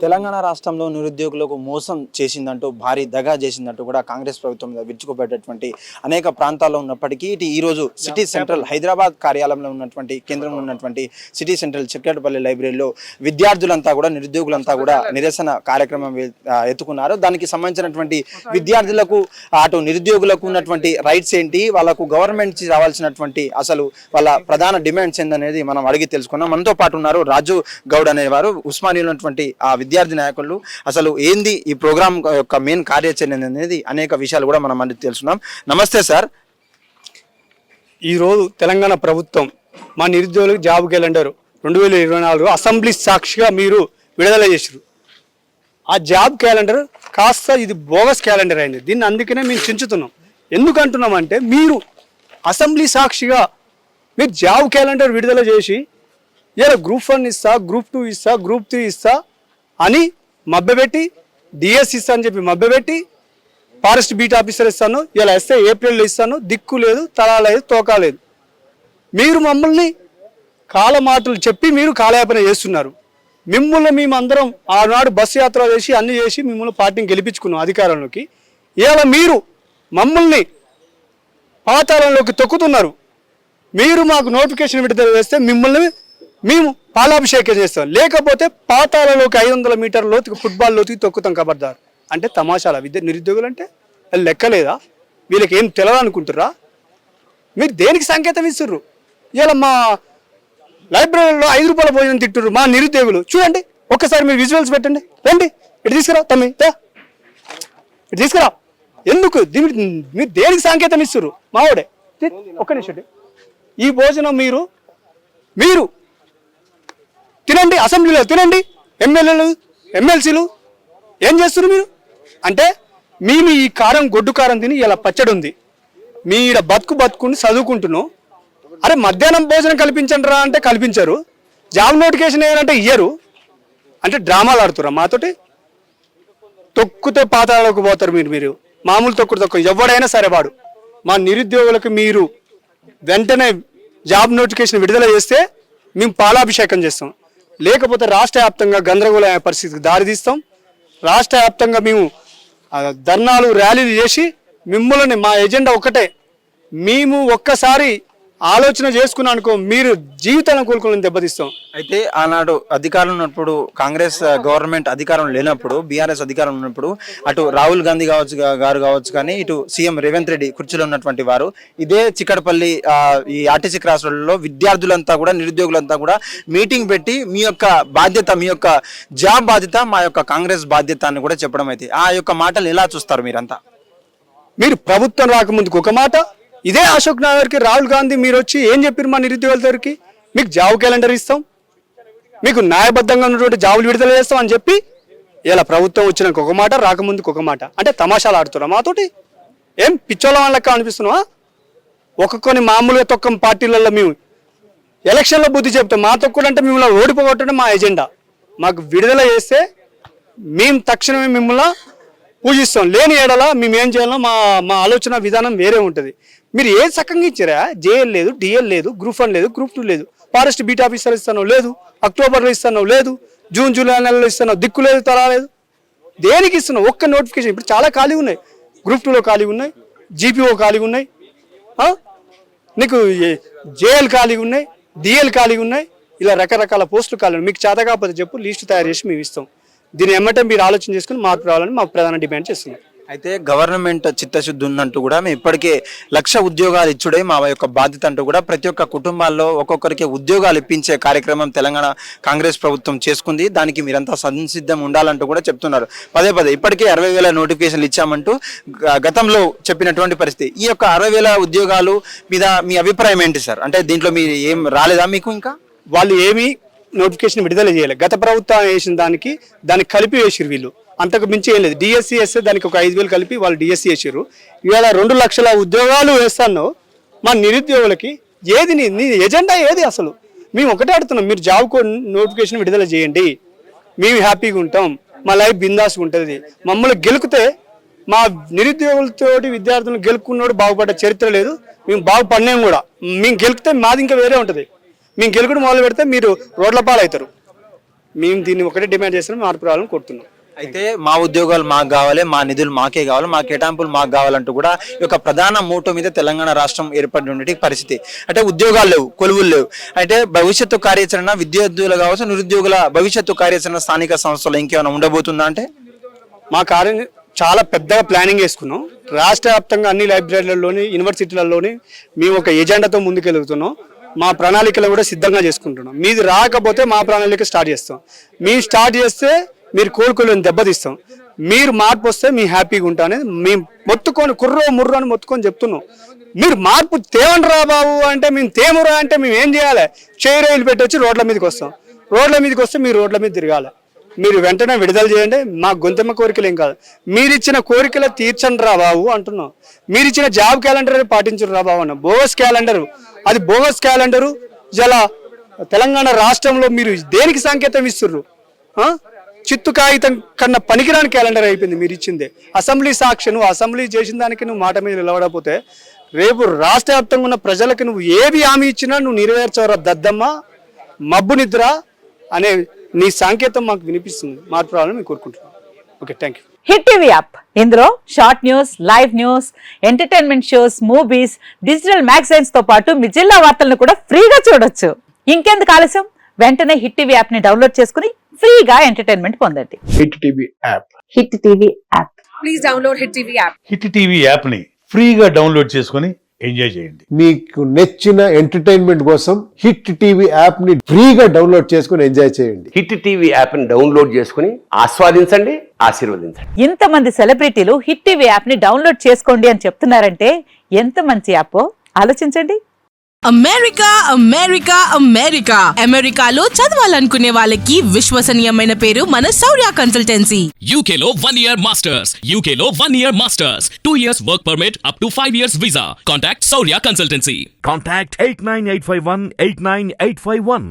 తెలంగాణ రాష్ట్రంలో నిరుద్యోగులకు మోసం చేసిందంటూ భారీ దగా చేసిందంటూ కూడా కాంగ్రెస్ ప్రభుత్వం విరుచుకుపడ్డటువంటి అనేక ప్రాంతాల్లో ఉన్నప్పటికీ ఈ రోజు సిటీ సెంట్రల్ హైదరాబాద్ కార్యాలయంలో ఉన్నటువంటి కేంద్రంలో ఉన్నటువంటి సిటీ సెంట్రల్ చిక్కడపల్లి లైబ్రరీలో విద్యార్థులంతా కూడా నిరుద్యోగులంతా కూడా నిరసన కార్యక్రమం ఎత్తుకున్నారు. దానికి సంబంధించినటువంటి విద్యార్థులకు అటు నిరుద్యోగులకు ఉన్నటువంటి రైట్స్ ఏంటి, వాళ్ళకు గవర్నమెంట్ రావాల్సినటువంటి అసలు వాళ్ళ ప్రధాన డిమాండ్స్ ఏందనేది మనం అడిగి తెలుసుకున్నాం. మనతో పాటు ఉన్నారు రాజు గౌడ్ అనేవారు, ఉస్మానియాలో ఉన్నటువంటి విద్యార్థి నాయకులు. అసలు ఏంది ఈ ప్రోగ్రామ్ యొక్క మెయిన్ కార్యాచరణ అనేది అనేక విషయాలు కూడా మనం అన్ని తెలుసుకున్నాం. నమస్తే సార్. ఈరోజు తెలంగాణ ప్రభుత్వం మా నిరుద్యోగులకు జాబ్ క్యాలెండర్ 2024 అసెంబ్లీ సాక్షిగా మీరు విడుదల చేశారు. ఆ జాబ్ క్యాలెండర్ కాస్త ఇది బోగస్ క్యాలెండర్ అయింది. దీన్ని అందుకనే మేము చించుతున్నాం. ఎందుకంటున్నామంటే మీరు అసెంబ్లీ సాక్షిగా మీరు జాబ్ క్యాలెండర్ విడుదల చేసి ఇలా గ్రూప్ 1 ఇస్తా, గ్రూప్ 2 ఇస్తా, గ్రూప్ 3 ఇస్తా అని మభ్యపెట్టి, డిఎస్ ఇస్తా అని చెప్పి మభ్యపెట్టి, ఫారెస్ట్ బీట్ ఆఫీసర్ ఇస్తాను, ఇలా ఇస్తే ఏప్రిల్లో ఇస్తాను, దిక్కు లేదు, తలా లేదు, తోకా లేదు. మీరు మమ్మల్ని కాలమాటలు చెప్పి మీరు కాలయాపన చేస్తున్నారు. మిమ్మల్ని మేమందరం ఆనాడు బస్సు యాత్ర చేసి అన్ని చేసి మిమ్మల్ని పార్టీని గెలిపించుకున్నాం అధికారంలోకి. ఇలా మీరు మమ్మల్ని పాతాళంలోకి తొక్కుతున్నారు. మీరు మాకు నోటిఫికేషన్ విడుదల చేస్తే మిమ్మల్ని మేము పాలాభిషేకం చేస్తాం, లేకపోతే పాతాలలోకి 500 మీటర్ల లోతుకి ఫుట్బాల్ లోతుకి తొక్కుతాం. కబర్దారు అంటే తమాషాల నిరుద్యోగులు అంటే లెక్కలేదా? వీళ్ళకి ఏం తెలియాలనుకుంటుర్రా? మీరు దేనికి సంకేతం ఇస్తుర్రు? ఇలా మా లైబ్రరీలో 5 రూపాయల భోజనం తిట్టుర్రు మా నిరుద్యోగులు. చూడండి ఒక్కసారి మీరు విజువల్స్ పెట్టండి. రండి ఇటు తీసుకురా, తమ్మి ఇటు తీసుకురా. ఎందుకు మీరు దేనికి సంకేతం ఇస్తుర్రు? మావాడే ఒక్క నిమిషం. ఈ భోజనం మీరు తినండి, అసెంబ్లీలో తినండి, ఎమ్మెల్యేలు ఎమ్మెల్సీలు ఏం చేస్తున్నారు మీరు అంటే? మేము ఈ కారం గొడ్డు కారం తిని ఇలా పచ్చడి ఉంది, మీ ఈడ బతుకుని చదువుకుంటున్నాం. అరే మధ్యాహ్నం భోజనం కల్పించండి రా అంటే కల్పించరు, జాబ్ నోటిఫికేషన్ ఏమంటే ఇయ్యరు. అంటే డ్రామాలు ఆడుతురా మాతోటి? తొక్కుతే పాతాళకు పోతారు మీరు మామూలు తొక్కు ఎవడైనా సరే వాడు. మా నిరుద్యోగులకు మీరు వెంటనే జాబ్ నోటిఫికేషన్ విడుదల చేస్తే మేము పాలాభిషేకం చేస్తాం, లేకపోతే రాష్ట్ర వ్యాప్తంగా గందరగోళ పరిస్థితికి దారితీస్తాం. రాష్ట్ర వ్యాప్తంగా మేము ధర్నాలు ర్యాలీలు చేసి మిమ్మల్ని మా ఎజెండా ఒకటే, మేము ఒక్కసారి ఆలోచన చేసుకున్నాం అనుకో మీరు జీవితాలను కోలుకోవాలని దెబ్బతీస్తాం. అయితే ఆనాడు అధికారం ఉన్నప్పుడు కాంగ్రెస్ గవర్నమెంట్ అధికారం లేనప్పుడు, బీఆర్ఎస్ అధికారం ఉన్నప్పుడు అటు రాహుల్ గాంధీ గారు కావచ్చు కానీ ఇటు సీఎం రేవంత్ రెడ్డి కుర్చీలో ఉన్నటువంటి వారు ఇదే చిక్కడపల్లి ఈ ఆర్టీసీ క్రాస్ రోడ్లలో విద్యార్థులంతా కూడా నిరుద్యోగులంతా కూడా మీటింగ్ పెట్టి మీ యొక్క బాధ్యత, మీ యొక్క జాబ్ బాధ్యత మా యొక్క కాంగ్రెస్ బాధ్యత అని కూడా చెప్పడం. అయితే ఆ యొక్క మాటలు ఎలా చూస్తారు మీరంతా? మీరు ప్రభుత్వం రాకముందుకు ఒక మాట, ఇదే అశోక్ నగర్కి రాహుల్ గాంధీ మీరు వచ్చి ఏం చెప్పారు? మా నిరుద్యోగులకి మీకు జాబ్ క్యాలెండర్ ఇస్తాం, మీకు న్యాయబద్ధంగా ఉన్నటువంటి జాబులు విడుదల చేస్తాం అని చెప్పి ఇలా ప్రభుత్వం వచ్చినాక ఒక మాట, రాకముందుకు ఒక మాట. అంటే తమాషాలు ఆడుతున్నా మాతోటి? ఏం పిచ్చోళ్ళ వాళ్ళకి అనిపిస్తున్నావా? ఒక్కొక్కని మామూలుగా తొక్కం పార్టీలలో మేము ఎలక్షన్లో బుద్ధి చెప్తాం. మా తొక్కడంటే మిమ్మల్ని ఓడిపోగొట్టడం మా ఎజెండా. మాకు విడుదల చేస్తే మేము తక్షణమే మిమ్మల్ని పూజిస్తాం, లేని ఏడలా మేము ఏం చేయాలో మా ఆలోచన విధానం వేరే ఉంటుంది. మీరు ఏది చక్కగా ఇచ్చారా? జేఎల్ లేదు, డిఎల్ లేదు, గ్రూప్ 1 లేదు, గ్రూప్ 2 లేదు, ఫారెస్ట్ బీట్ ఆఫీసర్ ఇస్తాను లేదు, అక్టోబర్లో ఇస్తాను లేదు, జూన్ జూలై నెలలో ఇస్తాను, దిక్కు లేదు, తలా లేదు. దేనికి ఇస్తున్నావు? ఒక్క నోటిఫికేషన్. ఇప్పుడు చాలా ఖాళీ ఉన్నాయి, గ్రూప్ 2లో ఖాళీ ఉన్నాయి, జీపీఓ ఖాళీ ఉన్నాయి, నీకు జేఎల్ ఖాళీ ఉన్నాయి, డిఎల్ ఖాళీ ఉన్నాయి, ఇలా రకరకాల పోస్టులు ఖాళీ ఉన్నాయి. మీకు చేత కాకపోతే చెప్పు, లిస్టు తయారు చేసి మేము ఇస్తాం. దీని ఎమ్మటే మీరు ఆలోచన చేసుకుని మార్పు రావాలని మా ప్రధాన డిమాండ్ చేస్తున్నాం. అయితే గవర్నమెంట్ చిత్తశుద్ధి ఉందంటూ కూడా మేము ఇప్పటికే 1,00,000 ఉద్యోగాలు ఇచ్చుడే మా యొక్క బాధ్యత అంటూ కూడా ప్రతి ఒక్క కుటుంబాల్లో ఒక్కొక్కరికి ఉద్యోగాలు ఇప్పించే కార్యక్రమం తెలంగాణ కాంగ్రెస్ ప్రభుత్వం చేసుకుంది. దానికి మీరంతా సంసిద్ధం ఉండాలంటూ కూడా చెప్తున్నారు పదే ఇప్పటికే 60,000 నోటిఫికేషన్లు ఇచ్చామంటూ గతంలో చెప్పినటువంటి పరిస్థితి. ఈ యొక్క 60,000 ఉద్యోగాలు మీద మీ అభిప్రాయం ఏంటి సార్? అంటే దీంట్లో మీరు ఏం రాలేదా మీకు? ఇంకా వాళ్ళు ఏమీ నోటిఫికేషన్ విడుదల చేయాలి. గత ప్రభుత్వం వేసిన దానికి కలిపి వేసిరు వీళ్ళు, అంతకు మించి ఏం లేదు. డిఎస్సి వేస్తే దానికి ఒక 5,000 కలిపి వాళ్ళు డిఎస్సి వేసారు. ఇవాళ 2 లక్షల ఉద్యోగాలు వేస్తాను మా నిరుద్యోగులకి. ఏది నీ ఎజెండా ఏది అసలు? మేము ఒకటే అడుగుతున్నాం, మీరు జాబ్ నోటిఫికేషన్ విడుదల చేయండి, మేము హ్యాపీగా ఉంటాం, మా లైఫ్ బిందాస్గా ఉంటుంది. మమ్మల్ని గెలికితే మా నిరుద్యోగులతోటి విద్యార్థులను గెలుపుకున్నాడు బాగుపడ్డ చరిత్ర లేదు, మేము బాగుపడినాం కూడా. మేము గెలికితే మాది ఇంకా వేరే ఉంటుంది. మేము గెలుకుడు మొదలు పెడితే మీరు రోడ్ల పాలవుతారు. మేము దీన్ని ఒకటే డిమాండ్ చేస్తున్నాం, మార్పు రావాలని కోరుతున్నాం. అయితే మా ఉద్యోగాలు మాకు కావాలి, మా నిధులు మాకే కావాలి, మా కేటాయింపులు మాకు కావాలంటూ కూడా ఈ యొక్క ప్రధాన మోటో మీద తెలంగాణ రాష్ట్రం ఏర్పడిన పరిస్థితి. అంటే ఉద్యోగాలు లేవు, కొలువులు లేవు. అయితే భవిష్యత్తు కార్యాచరణ విద్యార్థులు కావచ్చు, నిరుద్యోగుల భవిష్యత్తు కార్యాచరణ స్థానిక సంస్థలు ఇంకేమైనా ఉండబోతుందా? అంటే మా కార్యం చాలా పెద్దగా ప్లానింగ్ వేసుకున్నాం. రాష్ట్ర వ్యాప్తంగా అన్ని లైబ్రరీలలోని, యూనివర్సిటీలలోని మేము ఒక ఎజెండాతో ముందుకెళ్తున్నాం. మా ప్రణాళికలు కూడా సిద్ధంగా చేసుకుంటున్నాం. మీది రాకపోతే మా ప్రణాళిక స్టార్ట్ చేస్తాం. మేము స్టార్ట్ చేస్తే మీరు కోలుకోలేని దెబ్బతీస్తాం. మీరు మార్పు వస్తే మీ హ్యాపీగా ఉంటా అనేది మేము మొత్తుకొని ముర్రో అని మొత్తుకొని చెప్తున్నాం. మీరు మార్పు తేవండి రా బాబు అంటే మేము తేమురా అంటే మేము ఏం చేయాలి? చైర్లు పెట్టి వచ్చి రోడ్ల మీదకి వస్తాం. రోడ్ల మీదకి వస్తే మీరు రోడ్ల మీద తిరగాలి. మీరు వెంటనే విడుదల చేయండి. మా గొంతెమ్మ కోరికలు ఏం కాదు, మీరిచ్చిన కోరికలు తీర్చండి రా బాబు అంటున్నాం. మీరిచ్చిన జాబ్ క్యాలెండర్ పాటించరు రా బాబు అన్న. బోగస్ క్యాలెండరు, అది బోగస్ క్యాలెండరు. ఇలా తెలంగాణ రాష్ట్రంలో మీరు దేనికి సంకేతం ఇస్తుర్రు? చిత్తు కాగితం కన్నా పనికిరాని క్యాలెండర్ అయిపోయింది మీరు ఇచ్చిందే. అసెంబ్లీ సాక్షి, నువ్వు అసెంబ్లీ చేసిన దానికి నువ్వు మాట మీద నిలబడకపోతే రేపు రాష్ట్ర వ్యాప్తంగా ఉన్న ప్రజలకు నువ్వు ఏవి హామీ ఇచ్చినా నువ్వు నెరవేర్చవరా దద్దమ్మ, మబ్బు నిద్ర అనే నీ సంకేతం మాకు వినిపిస్తుంది. మార్పు రావాలని మేము కోరుకుంటున్నాం. Okay, thank you. Hit TV app, ఇందులో short news, live news, entertainment shows, movies, digital magazines తో పాటు మీ జిల్లా వార్తలను కూడా ఫ్రీగా చూడొచ్చు. ఇంకెందుకు ఆలస్యం? వెంటనే హిట్ టీవీ యాప్ ని డౌన్లోడ్ చేసుకుని ఫ్రీగా ఎంటర్టైన్మెంట్ పొందండి. Hit TV app. Hit TV app. Please download hit TV app. Hit TV యాప్ని ఫ్రీగా డౌన్లోడ్ చేసుకొని ఎంజాయ్ చేయండి. మీకు నచ్చిన ఎంటర్టైన్మెంట్ కోసం హిట్ టీవీ యాప్ ని ఫ్రీగా డౌన్లోడ్ చేసుకుని ఎంజాయ్ చేయండి. హిట్ టీవీ యాప్ ని డౌన్లోడ్ చేసుకుని ఆస్వాదించండి, ఆశీర్వదించండి. ఇంతమంది సెలబ్రిటీలు హిట్ టీవీ యాప్ ని డౌన్లోడ్ చేసుకోండి అని చెప్తున్నారంటే ఎంత మంచి యాప్ ఆలోచించండి. అమెరికా అమెరికా అమెరికా అమెరికాలో చదవాలనుకునే వాళ్ళకి విశ్వసనీయమైన పేరు మన శౌర్య కన్సల్టెన్సీ. UK లో 1 year masters. UK లో 1 year masters. 2 years work permit up to 5 years visa. Contact Saurya Consultancy. Contact 89851 89851.